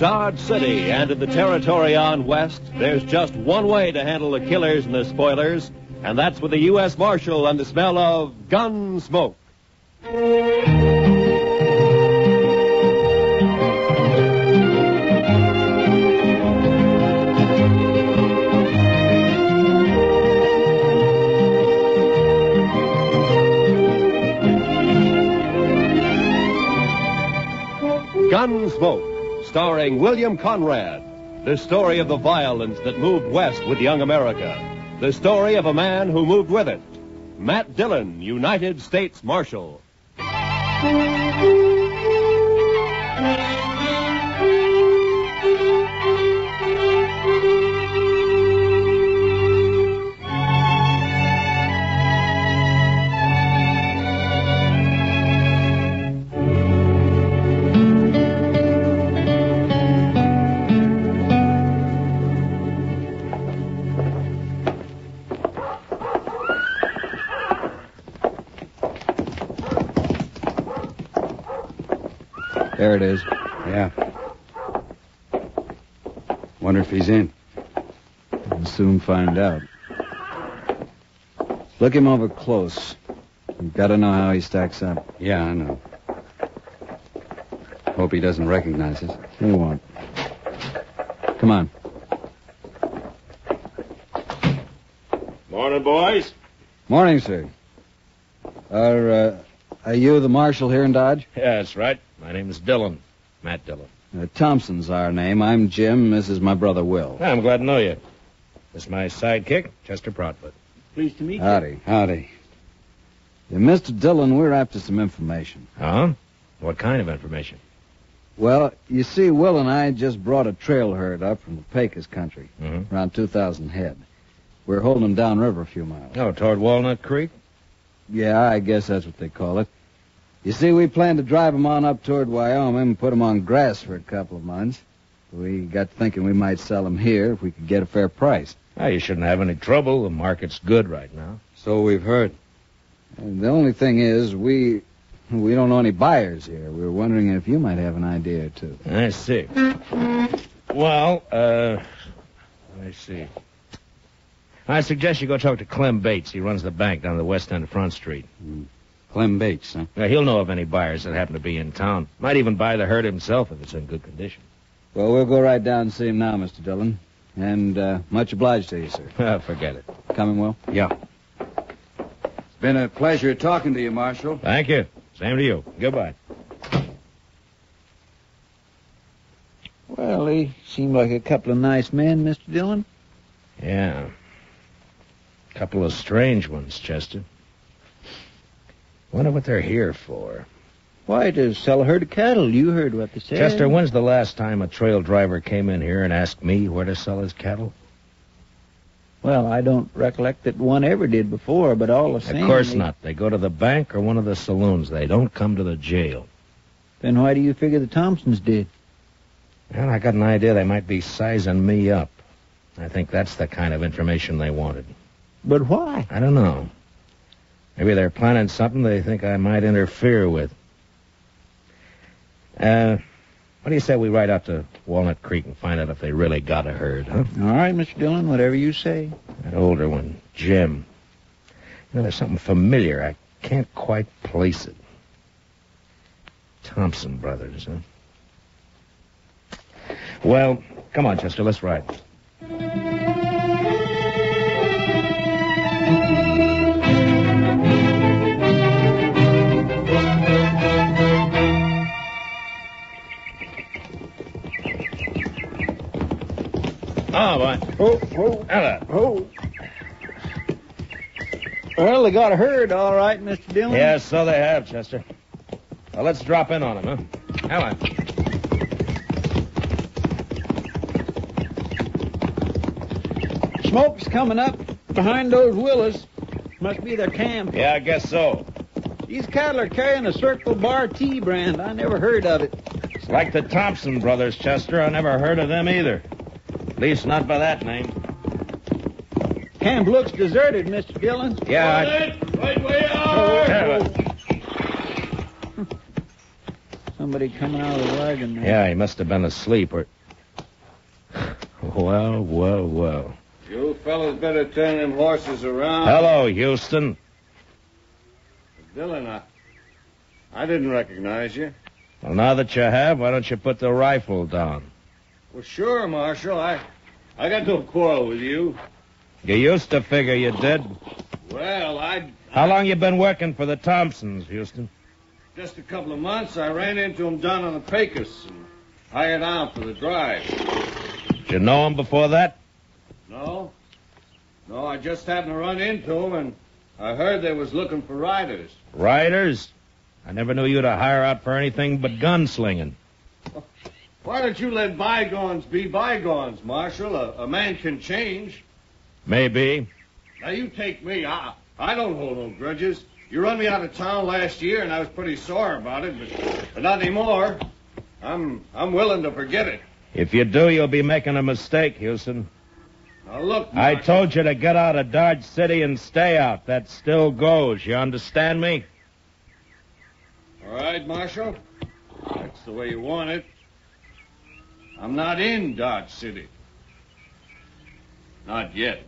Dodge City and in the territory on west, there's just one way to handle the killers and the spoilers, and that's with the U.S. Marshal and the smell of Gunsmoke. Gunsmoke, starring William Conrad. The story of the violence that moved west with young America. The story of a man who moved with it. Matt Dillon, United States Marshal. There it is. Yeah. Wonder if he's in. We'll soon find out. Look him over close. You've got to know how he stacks up. Yeah, I know. Hope he doesn't recognize us. He won't. Come on. Morning, boys. Morning, sir. Are you the marshal here in Dodge? Yeah, that's right. My name is Dillon. Matt Dillon. Thompson's our name. I'm Jim. This is my brother, Will. I'm glad to know you. This is my sidekick, Chester Proudfoot. Pleased to meet you. Howdy. Howdy. Yeah, Mr. Dillon, we're after some information. Huh? What kind of information? Well, you see, Will and I just brought a trail herd up from the Pecos country, around 2,000 head. We're holding them downriver a few miles. Oh, toward Walnut Creek? Yeah, I guess that's what they call it. You see, we plan to drive them on up toward Wyoming and put them on grass for a couple of months. We got thinking we might sell them here if we could get a fair price. Oh, you shouldn't have any trouble. The market's good right now. So we've heard. And the only thing is, we don't know any buyers here. We were wondering if you might have an idea or two. I see. Well, let me see. I suggest you go talk to Clem Bates. He runs the bank down the west end of Front Street. Clem Bates, huh? Yeah, he'll know of any buyers that happen to be in town. Might even buy the herd himself if it's in good condition. Well, we'll go right down and see him now, Mr. Dillon. And much obliged to you, sir. Forget it. Coming, Will? Yeah. It's been a pleasure talking to you, Marshal. Thank you. Same to you. Goodbye. Well, they seem like a couple of nice men, Mr. Dillon. Yeah. Couple of strange ones, Chester. Wonder what they're here for. Why, to sell a herd of cattle. You heard what they said. Chester, when's the last time a trail driver came in here and asked me where to sell his cattle? Well, I don't recollect that one ever did before, but all the same... Of course not. They go to the bank or one of the saloons. They don't come to the jail. Then why do you figure the Thompsons did? Well, I got an idea they might be sizing me up. I think that's the kind of information they wanted. But why? I don't know. Maybe they're planning something they think I might interfere with. What do you say we ride out to Walnut Creek and find out if they really got a herd, huh? All right, Mr. Dillon, whatever you say. That older one, Jim. You know, there's something familiar. I can't quite place it. Thompson brothers, huh? Well, come on, Chester, let's ride. Oh, boy. Oh. Well, they got a herd, all right, Mr. Dillon. Yes, so they have, Chester. Well, let's drop in on them, huh? Come on. Smoke's coming up behind those willows. Must be their camp. Yeah, I guess so. These cattle are carrying a Circle Bar Tea brand. I never heard of it. It's like the Thompson brothers, Chester. I never heard of them either. At least not by that name. Camp looks deserted, Mr. Dillon. Yeah, Right way out. somebody coming out of the wagon there. Yeah, he must have been asleep or... Well. You fellas better turn them horses around. Hello, Houston. Dillon, I didn't recognize you. Well, now that you have, why don't you put the rifle down? Well, sure, Marshal. I got no quarrel with you. You used to figure you did. Well, How long you been working for the Thompsons, Houston? just a couple of months, I ran into him down on the Pecos and hired out for the drive. Did you know him before that? No, I just happened to run into him, and I heard they was looking for riders. Riders? I never knew you to hire out for anything but gunslinging. Why don't you let bygones be bygones, Marshal? A man can change. Maybe. Now, you take me. I don't hold no grudges. You run me out of town last year, and I was pretty sore about it, but not anymore. I'm willing to forget it. If you do, you'll be making a mistake, Houston. Now, look, I Marshal. told you to get out of Dodge City and stay out. That still goes. You understand me? All right, Marshal. That's the way you want it. I'm not in Dodge City. Not yet.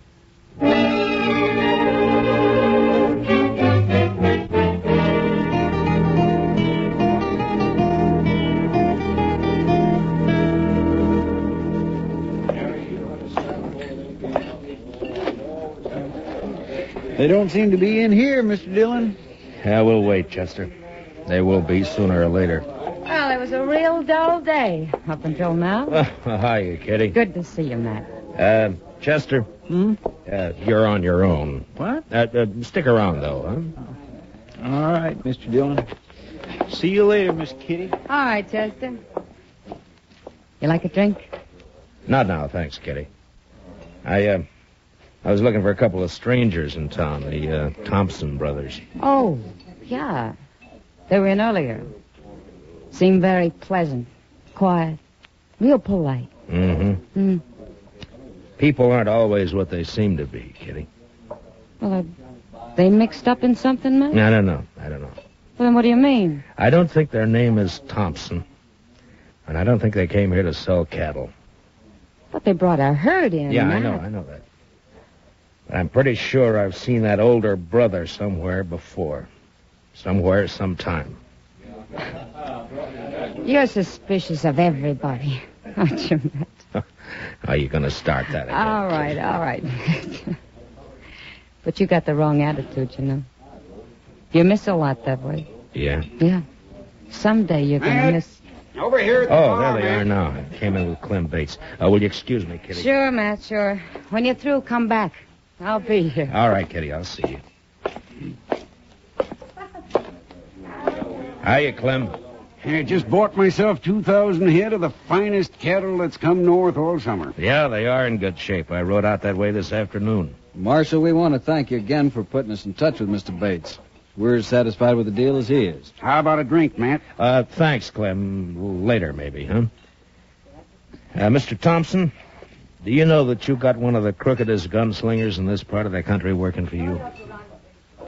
They don't seem to be in here, Mr. Dillon. Yeah, we'll wait, Chester. They will be sooner or later. Well, it was a real dull day up until now. Hiya, Kitty. Good to see you, Matt. Chester, Hmm? you're on your own. What? Stick around, though, huh? All right, Mr. Dillon. See you later, Miss Kitty. All right, Chester. You like a drink? Not now, thanks, Kitty. I was looking for a couple of strangers in town, the Thompson brothers. Oh, yeah. They were in earlier. Seemed very pleasant, quiet, real polite. Mm-hmm. People aren't always what they seem to be, Kitty. Well, are they mixed up in something, Matt? I don't know. Well, then what do you mean? I don't think their name is Thompson. And I don't think they came here to sell cattle. But they brought a herd in, Yeah, Matt. I know that. But I'm pretty sure I've seen that older brother somewhere before. Somewhere, sometime. You're suspicious of everybody, aren't you, Matt? Are you going to start that again? All right. But you got the wrong attitude, you know. You miss a lot that way. Yeah? Yeah. Someday you're going to miss... Over here at the Oh, bar, there they are now. I came in with Clem Bates. Will you excuse me, Kitty? Sure, Matt, sure. When you're through, come back. I'll be here. All right, Kitty, I'll see you. Hiya, Clem. I just bought myself 2,000 head of the finest cattle that's come north all summer. Yeah, they are in good shape. I rode out that way this afternoon. Marshal, we want to thank you again for putting us in touch with Mr. Bates. We're as satisfied with the deal as he is. How about a drink, Matt? Thanks, Clem. Later, maybe, huh? Mr. Thompson, do you know that you got one of the crookedest gunslingers in this part of the country working for you?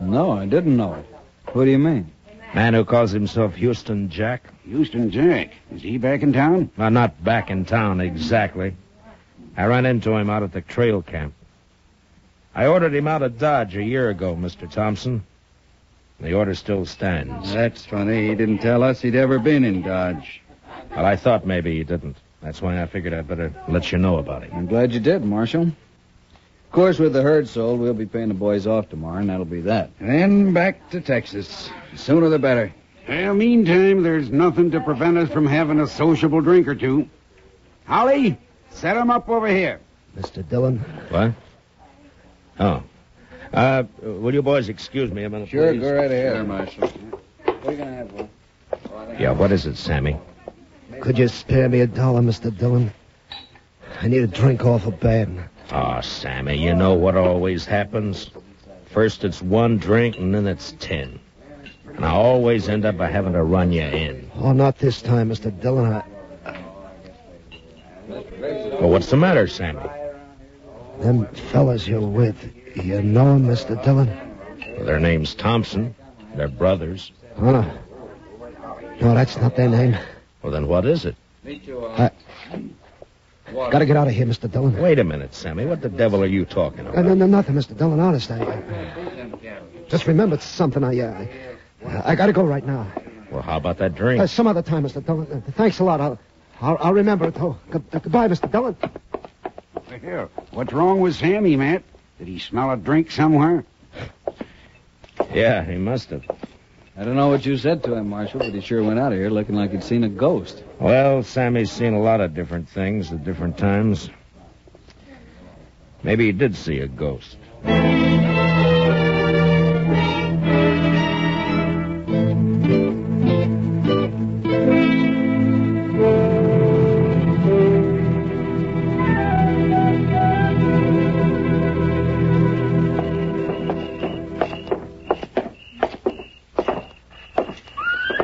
No, I didn't know it. What do you mean? Man who calls himself Houston Jack? Houston Jack. Is he back in town? Well, not back in town exactly. I ran into him out at the trail camp. I ordered him out of Dodge a year ago, Mr. Thompson. The order still stands. That's funny. He didn't tell us he'd ever been in Dodge. Well, I thought maybe he didn't. That's why I figured I'd better let you know about him. I'm glad you did, Marshal. Of course, with the herd sold, we'll be paying the boys off tomorrow, and that'll be that. Then back to Texas. The sooner the better. Well, meantime, there's nothing to prevent us from having a sociable drink or two. Holly, set 'em up over here. Mr. Dillon? What? Oh. Will you boys excuse me a minute, Sure, please? go right ahead. Sure, Marshal. What are you going to have, Will? Yeah, what is it, Sammy? Could you spare me $1, Mr. Dillon? I need a drink awful bad. Oh, Sammy, you know what always happens? First it's one drink, and then it's 10. And I always end up by having to run you in. Oh, not this time, Mr. Dillon. Well, what's the matter, Sammy? Them fellas you're with, you know 'em, Mr. Dillon? Well, their name's Thompson. They're brothers. Huh? No, that's not their name. Well, then what is it? Gotta get out of here, Mr. Dillon. Wait a minute, Sammy. What the devil are you talking about? No, nothing, Mr. Dillon. Honest, just remembered something. I gotta go right now. Well, how about that drink? Some other time, Mr. Dillon. Thanks a lot. I'll remember it, though. Goodbye, Mr. Dillon. Here, what's wrong with Sammy, Matt? Did he smell a drink somewhere? Yeah, he must have. I don't know what you said to him, Marshal, but he sure went out of here looking like he'd seen a ghost. Well, Sammy's seen a lot of different things at different times. Maybe he did see a ghost.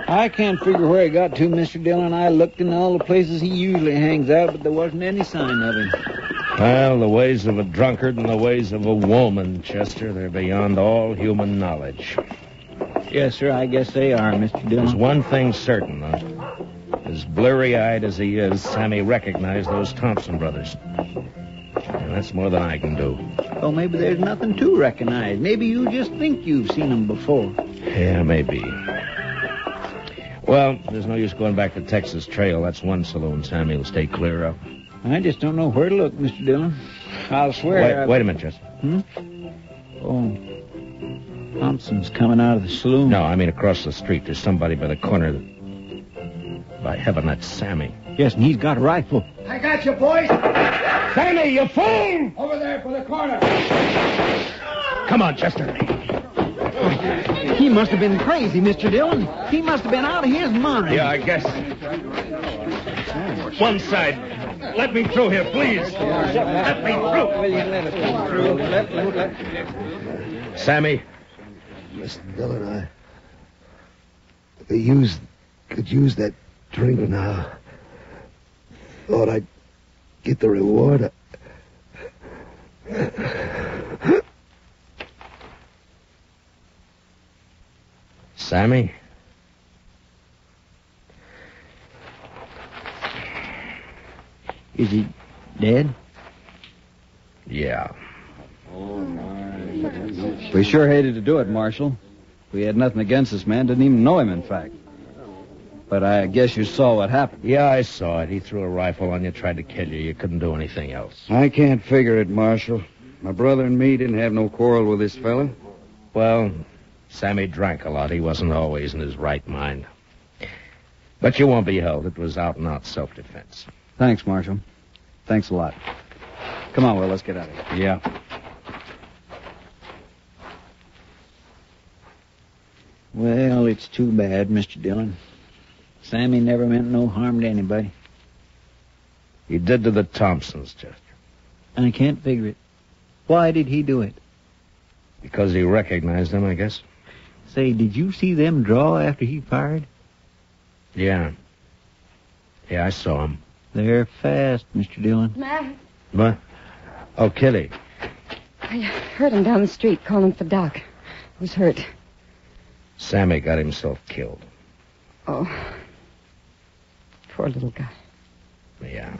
I can't figure where he got to, Mr. Dillon. I looked in all the places he usually hangs out, but there wasn't any sign of him. Well, the ways of a drunkard and the ways of a woman, Chester, they're beyond all human knowledge. Yes, sir, I guess they are, Mr. Dillon. There's one thing certain, though. As blurry-eyed as he is, Sammy recognized those Thompson brothers. And that's more than I can do. Oh, maybe there's nothing to recognize. Maybe you just think you've seen them before. Yeah, maybe. Well, there's no use going back to Texas Trail. That's one saloon Sammy will stay clear of. I just don't know where to look, Mr. Dillon. I'll swear... Wait a minute, Chester. Oh, Thompson's coming out of the saloon. No, I mean across the street. There's somebody by the corner. By heaven, that's Sammy. Yes, and he's got a rifle. I got you, boys. Sammy, you fool! Over there for the corner. Come on, Chester. He must have been crazy, Mr. Dillon. He must have been out of his mind. Yeah, I guess. One side. Let me through here, please. Let me through. Sammy. Mr. Dillon, I could use that drink now. Thought I'd get the reward. Sammy? Is he dead? Yeah. We sure hated to do it, Marshal. We had nothing against this man. Didn't even know him, in fact. But I guess you saw what happened. Yeah, I saw it. He threw a rifle on you, tried to kill you. You couldn't do anything else. I can't figure it, Marshal. My brother and me didn't have no quarrel with this fella. Well, Sammy drank a lot. He wasn't always in his right mind. But you won't be held. It was out-and-out self-defense. Thanks, Marshal. Thanks a lot. Come on, Will, let's get out of here. Yeah. Well, it's too bad, Mr. Dillon. Sammy never meant no harm to anybody. He did to the Thompsons, Chester. And I can't figure it. Why did he do it? Because he recognized them, I guess. Say, did you see them draw after he fired? Yeah. Yeah, I saw him. They're fast, Mr. Dillon. Matt, What? Oh, Kitty. I heard him down the street calling for Doc. Who's hurt? Sammy got himself killed. Oh. Poor little guy. Yeah.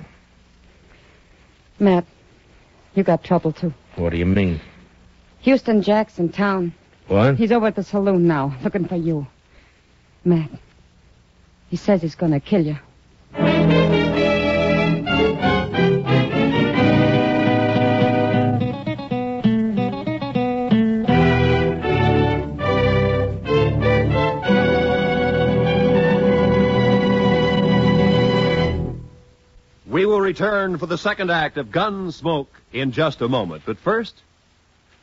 Matt, you got trouble, too. What do you mean? Houston Jack's in town. What? He's over at the saloon now, looking for you. Matt, he says he's going to kill you. We will return for the second act of Gunsmoke in just a moment. But first,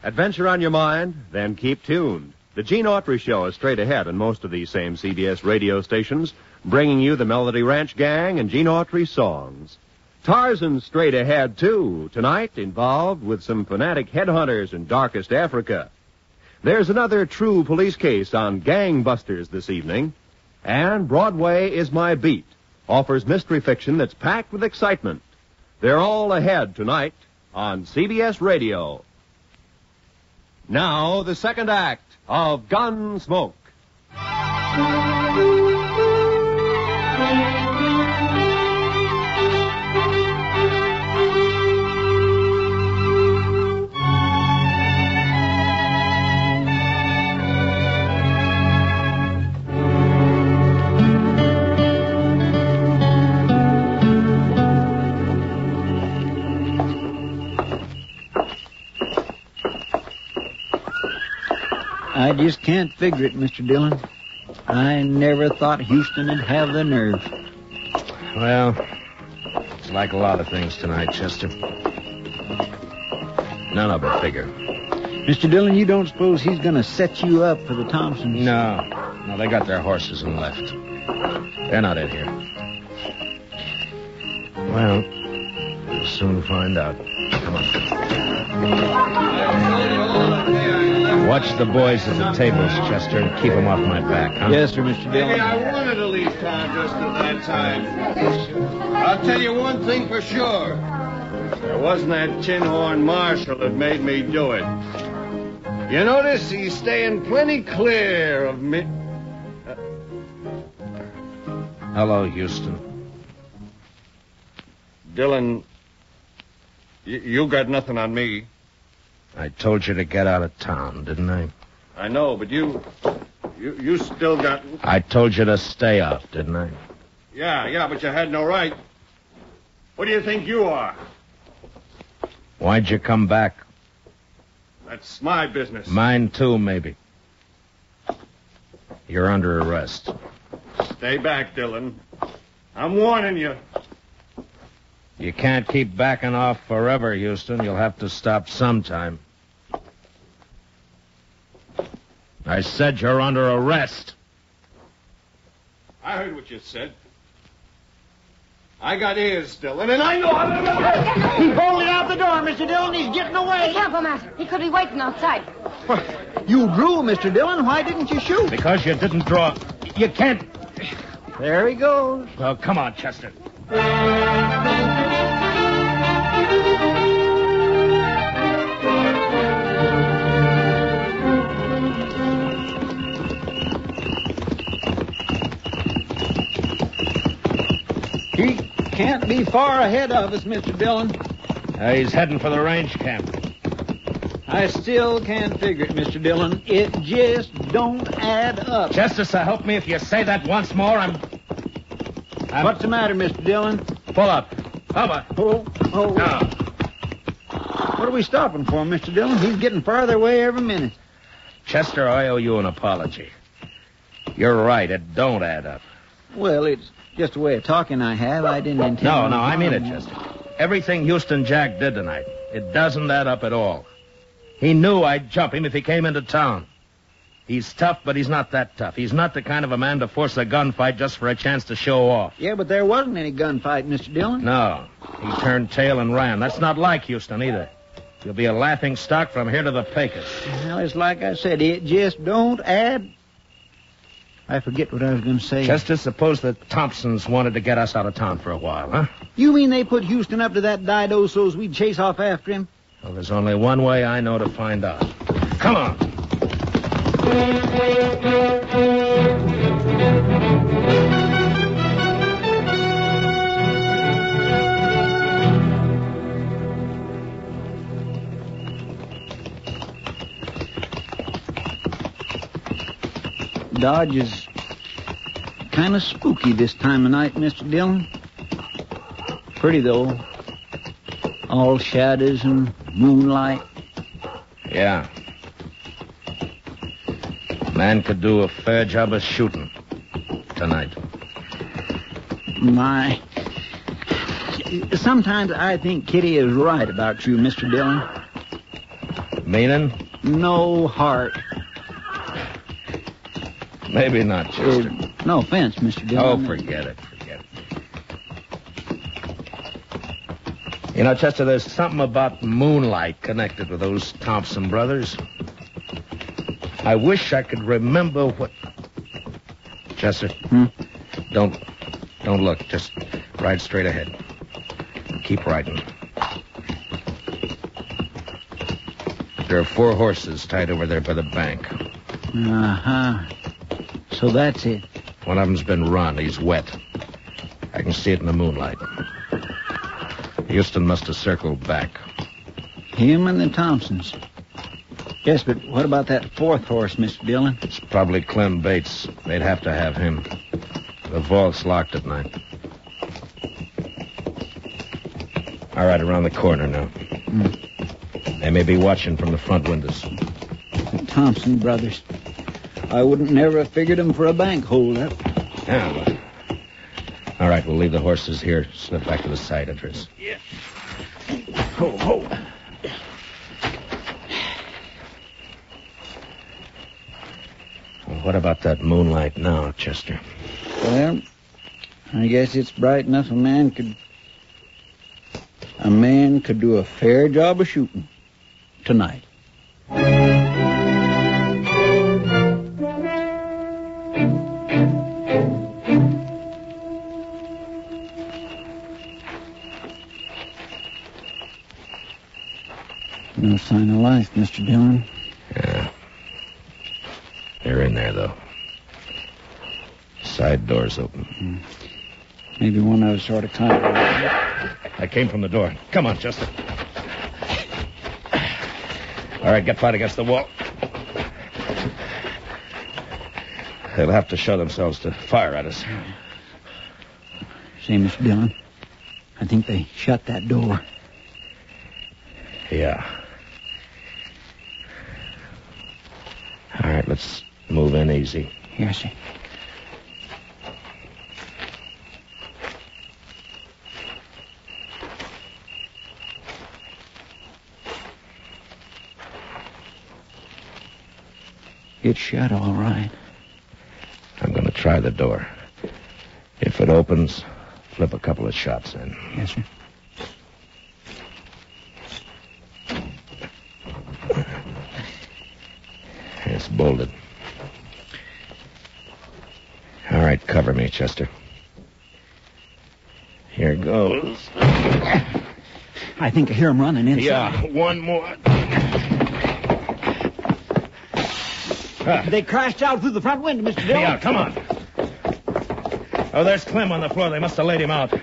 adventure on your mind, then keep tuned. The Gene Autry Show is straight ahead on most of these same CBS radio stations, bringing you the Melody Ranch Gang and Gene Autry songs. Tarzan's straight ahead, too, tonight, involved with some fanatic headhunters in darkest Africa. There's another true police case on gangbusters this evening. And Broadway is My Beat offers mystery fiction that's packed with excitement. They're all ahead tonight on CBS Radio. Now, the second act of Gunsmoke. I just can't figure it, Mr. Dillon. I never thought Houston'd have the nerve. Well, it's like a lot of things tonight, Chester. None of it bigger. Mr. Dillon, you don't suppose he's going to set you up for the Thompsons? No, they got their horses and left. They're not in here. Well, we'll soon find out. Come on. Watch the boys at the tables, Chester, and keep them off my back, huh? Yes, sir, Mr. Maybe Dillon. I wanted to leave town just at that time. I'll tell you one thing for sure. There wasn't that tin-horn marshal that made me do it. You notice he's staying plenty clear of me. Hello, Houston. Dillon, you got nothing on me. I told you to get out of town, didn't I? I know, but you still got... I told you to stay out, didn't I? Yeah, but you had no right. What do you think you are? Why'd you come back? That's my business. Mine too, maybe. You're under arrest. Stay back, Dillon. I'm warning you. You can't keep backing off forever, Houston. You'll have to stop sometime. I said you're under arrest. I heard what you said. I got ears, Dillon, and I know how to... He's bolted out the door, Mr. Dillon. He's getting away. Be careful, Master. He could be waiting outside. You drew, Mr. Dillon. Why didn't you shoot? Because you didn't draw. You can't. There he goes. Oh, come on, Chester. He can't be far ahead of us, Mr. Dillon. He's heading for the range camp. I still can't figure it, Mr. Dillon. It just don't add up. Chester, so help me if you say that once more, I'm... What's the matter, Mr. Dillon? Pull up. Come on. Oh. Now. What are we stopping for, Mr. Dillon? He's getting farther away every minute. Chester, I owe you an apology. You're right. It don't add up. Well, it's just a way of talking I have. I didn't intend... No, I mean it, Chester. Everything Houston Jack did tonight, it doesn't add up at all. He knew I'd jump him if he came into town. He's tough, but he's not that tough. He's not the kind of a man to force a gunfight just for a chance to show off. Yeah, but there wasn't any gunfight, Mr. Dillon. No. He turned tail and ran. That's not like Houston either. He'll be a laughing stock from here to the Pecos. Well, it's like I said, it just don't add... I forget what I was going to say. Chester, suppose the Thompsons wanted to get us out of town for a while, huh? You mean they put Houston up to that dido so's we'd chase off after him? Well, there's only one way I know to find out. Come on. Dodge is kind of spooky this time of night, Mr. Dillon. Pretty, though. All shadows and moonlight. Yeah. Man could do a fair job of shooting tonight. My. Sometimes I think Kitty is right about you, Mr. Dillon. Meaning? No heart. Maybe not, Chester. No offense, Mr. Dillon. Oh, forget it. You know, Chester, there's something about moonlight connected with those Thompson brothers. I wish I could remember what... Chester, Don't look. Just ride straight ahead. Keep riding. There are 4 horses tied over there by the bank. Uh-huh. So that's it. One of them's been run. He's wet. I can see it in the moonlight. Houston must have circled back. Him and the Thompsons. Yes, but what about that fourth horse, Mr. Dillon? It's probably Clem Bates. They'd have to have him. The vault's locked at night. All right, around the corner now. They may be watching from the front windows. The Thompson brothers. I wouldn't never have figured them for a bank holdup. Yeah, well. All right, we'll leave the horses here. Slip back to the side entrance. Yeah. Ho, ho. Well, what about that moonlight now, Chester? Well, I guess it's bright enough a man could do a fair job of shooting tonight. No sign of life, Mr. Dillon. Yeah. They're in there, though. Side door's open. Maybe one of us sort of climbed. I came from the door. Come on, Chester. All right, get flat against the wall. They'll have to show themselves to fire at us. Say, Mr. Dillon, I think they shut that door. Yeah. All right, let's move in easy. Yes, sir. It's shut all right. I'm going to try the door. If it opens, flip a couple of shots in. Yes, sir. It's bolted. All right, cover me, Chester. Here goes. I think I hear him running inside. Yeah, one more. They crashed out through the front window, Mr. Dillon. Yeah, come on. Oh, there's Clem on the floor. They must have laid him out.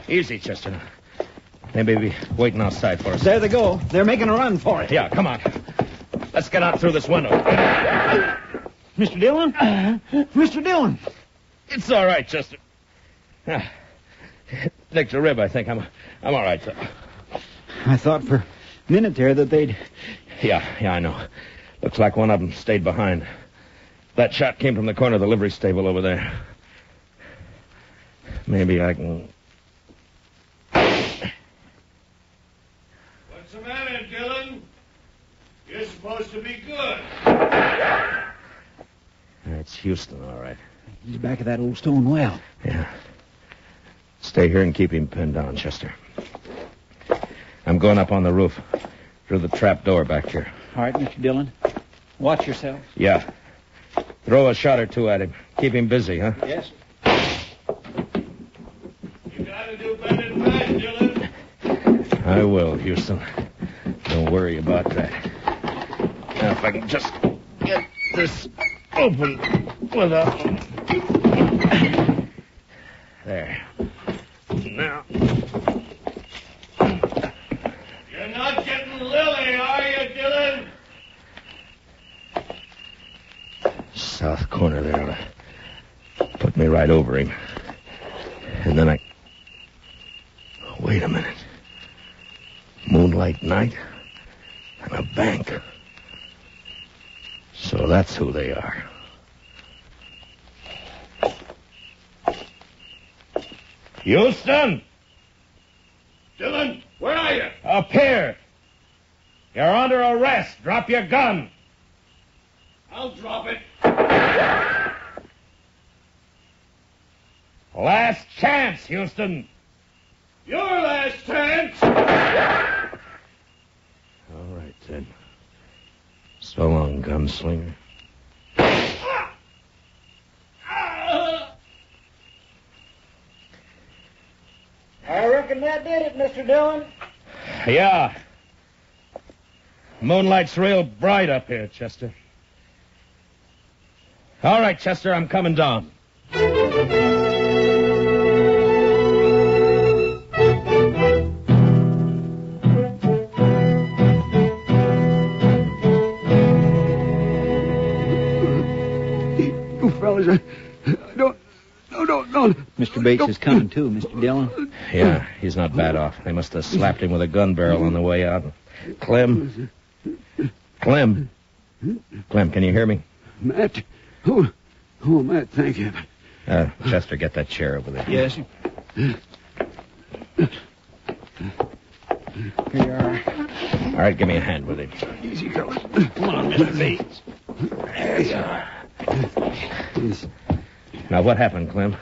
Easy, Chester. They may be waiting outside for us. There they go. They're making a run for it. Yeah, come on. Let's get out through this window. Mr. Dillon? Mr. Dillon! It's all right, Chester. Nicked a rib, I think. I'm all right, though. I thought for a minute there that they'd... Yeah, I know. Looks like one of them stayed behind. That shot came from the corner of the livery stable over there. Maybe I can... What's the matter, Dillon? You're supposed to be good. It's Houston, all right. He's back at that old stone well. Yeah. Stay here and keep him pinned down, Chester. I'm going up on the roof. Through the trap door back here. All right, Mr. Dillon. Watch yourself. Yeah. Throw a shot or two at him. Keep him busy, huh? Yes. You gotta do better than that, Dillon. I will, Houston. Don't worry about that. Now, if I can just get this open without... There. Now... You're not getting Lily, are you, Dillon? South corner there ought to put me right over him. And then I... Wait a minute. Moonlight night and a bank. So that's who they are. Houston! Dillon, where are you? Up here! You're under arrest. Drop your gun. I'll drop it. Last chance, Houston. Your last chance. All right, then. So long, gunslinger. I reckon that did it, Mr. Dillon. Yeah. Moonlight's real bright up here, Chester. All right, Chester, I'm coming down. fellas. I don't. No. Mr. Bates is coming too, Mr. Dillon. Yeah, he's not bad off. They must have slapped him with a gun barrel on the way out. Clem, can you hear me? Matt? Oh, Matt, thank you. Chester, get that chair over there. Yes, sir. Here you are. All right, give me a hand with it. Easy, fellas. Come on, Mr. Bates. There you are. Now, what happened, Clem?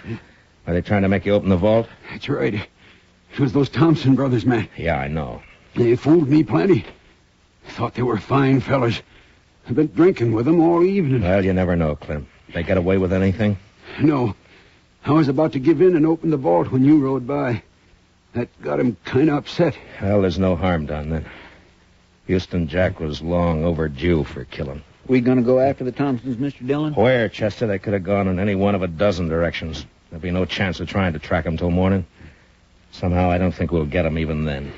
Are they trying to make you open the vault? That's right. It was those Thompson brothers, Matt. Yeah, I know. They fooled me plenty. Thought they were fine fellas. I've been drinking with them all evening. Well, you never know, Clem. They get away with anything? No. I was about to give in and open the vault when you rode by. That got him kind of upset. Well, there's no harm done then. Houston Jack was long overdue for killing. We gonna go after the Thompsons, Mr. Dillon? Where, Chester? They could have gone in any one of a dozen directions. There'd be no chance of trying to track them till morning. Somehow, I don't think we'll get them even then.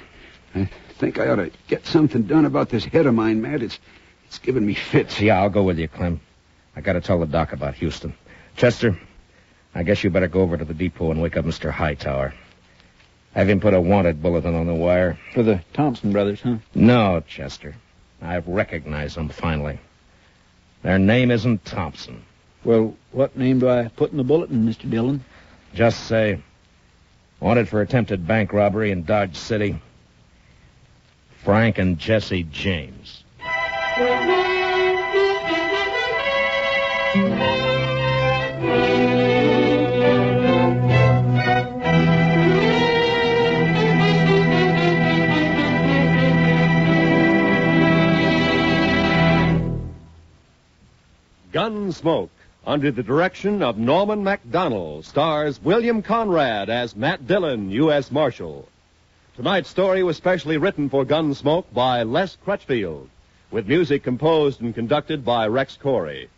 I think I ought to get something done about this head of mine, Matt. It's giving me fits. Yeah, I'll go with you, Clem. I gotta tell the doc about Houston. Chester, I guess you better go over to the depot and wake up Mr. Hightower. Have him put a wanted bulletin on the wire. For the Thompson brothers, huh? No, Chester. I've recognized them finally. Their name isn't Thompson. Well, what name do I put in the bulletin, Mr. Dillon? Just say, wanted for attempted bank robbery in Dodge City, Frank and Jesse James. Gunsmoke, under the direction of Norman MacDonald, stars William Conrad as Matt Dillon, U.S. Marshal. Tonight's story was specially written for Gunsmoke by Les Crutchfield, with music composed and conducted by Rex Corey.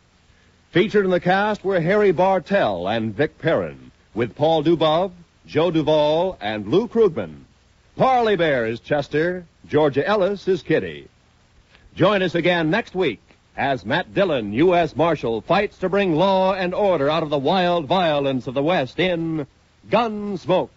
Featured in the cast were Harry Bartell and Vic Perrin, with Paul Dubov, Joe Duvall, and Lou Krugman. Parley Bear is Chester, Georgia Ellis is Kitty. Join us again next week as Matt Dillon, U.S. Marshal, fights to bring law and order out of the wild violence of the West in Gunsmoke.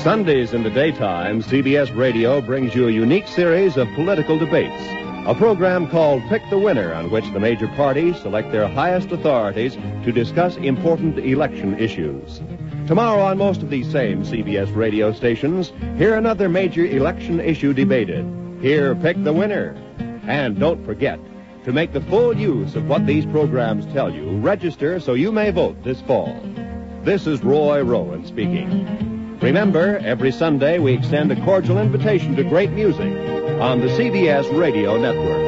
Sundays in the daytime, CBS Radio brings you a unique series of political debates. A program called Pick the Winner, on which the major parties select their highest authorities to discuss important election issues. Tomorrow on most of these same CBS radio stations, hear another major election issue debated. Hear Pick the Winner. And don't forget, to make the full use of what these programs tell you, register so you may vote this fall. This is Roy Rowan speaking. Remember, every Sunday we extend a cordial invitation to great music on the CBS Radio Network.